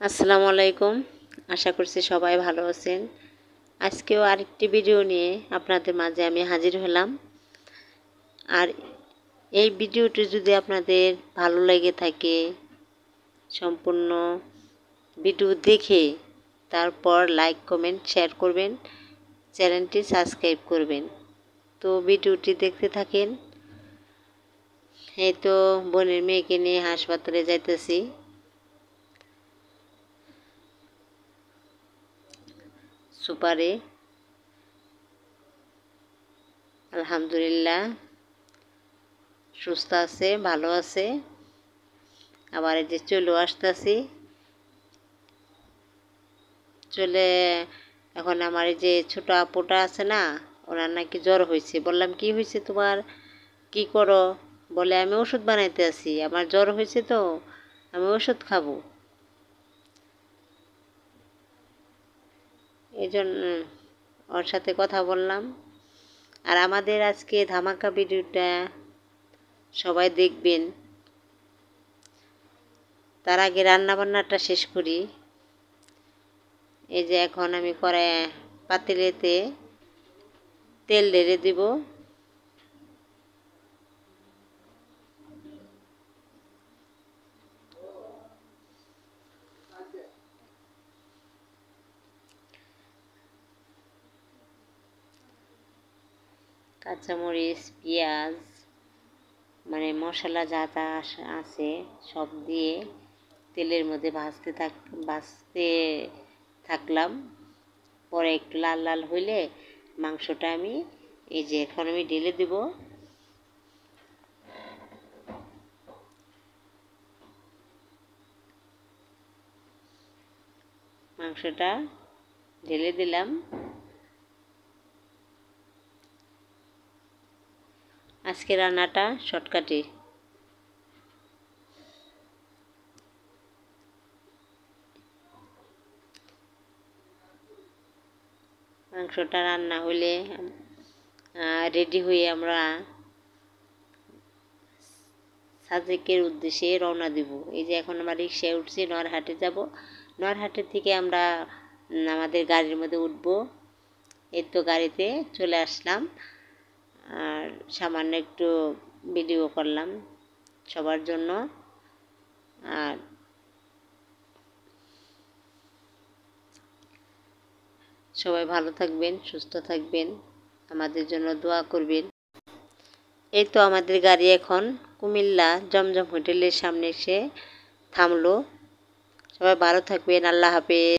আসসালামু আলাইকুম। আশা করছি সবাই ভালো আছেন। আজকেও আরেকটি ভিডিও নিয়ে আপনাদের মাঝে আমি হাজির হলাম। আর এই ভিডিওটি যদি আপনাদের ভালো লেগে থাকে, সম্পূর্ণ ভিডিও দেখে তারপর লাইক কমেন্ট শেয়ার করবেন, চ্যানেলটি সাবস্ক্রাইব করবেন। তো ভিডিওটি দেখতে থাকেন। এই তো বোনের মেয়েকে নিয়ে হাসপাতালে যাইতেছি। সুপারে আলহামদুলিল্লাহ সুস্থ আছে, ভালো আছে। আবার এই যে চলে আসতেছি, চলে এখন আমার এই যে ছোট আপুটা আছে না, ওনার নাকি জ্বর হয়েছে। বললাম কি হয়েছে তোমার, কি করো? বলে আমি ওষুধ বানাইতে আছি, আমার জ্বর হয়েছে তো আমি ওষুধ খাবো। এই জন্য ওর সাথে কথা বললাম। আর আমাদের আজকে ধামাকা ভিডিওটা সবাই দেখবেন। তার আগে রান্না বান্নাটা শেষ করি। এই যে এখন আমি পাতিলেতে তেল ঢেলে দিব। কাঁচামরিচ, পেঁয়াজ, মানে মশলা যা তা আছে সব দিয়ে তেলের মধ্যে ভাজতে থাকলাম। পরে একটু লাল লাল হইলে মাংসটা আমি এই যে এখন আমি ঢেলে দেব। মাংসটা ঢেলে দিলাম। আজকে রান্নাটা শর্টকাটে। মাংসটা রান্না হলে রেডি হয়ে আমরা সাজেকের উদ্দেশ্যে রওনা দিব। এই যে এখন আমরা রিক্সায় উঠছি, নরহাটে যাব। নরহাটের থেকে আমরা আমাদের গাড়ির মধ্যে উঠব। এই তো গাড়িতে চলে আসলাম। আর সামান্য একটু ভিডিও করলাম সবার জন্য। আর সবাই ভালো থাকবেন, সুস্থ থাকবেন, আমাদের জন্য দোয়া করবেন। এই তো আমাদের গাড়ি এখন কুমিল্লা জমজম হোটেলের সামনে এসে থামলো। সবাই ভালো থাকবেন। আল্লাহ হাফেজ।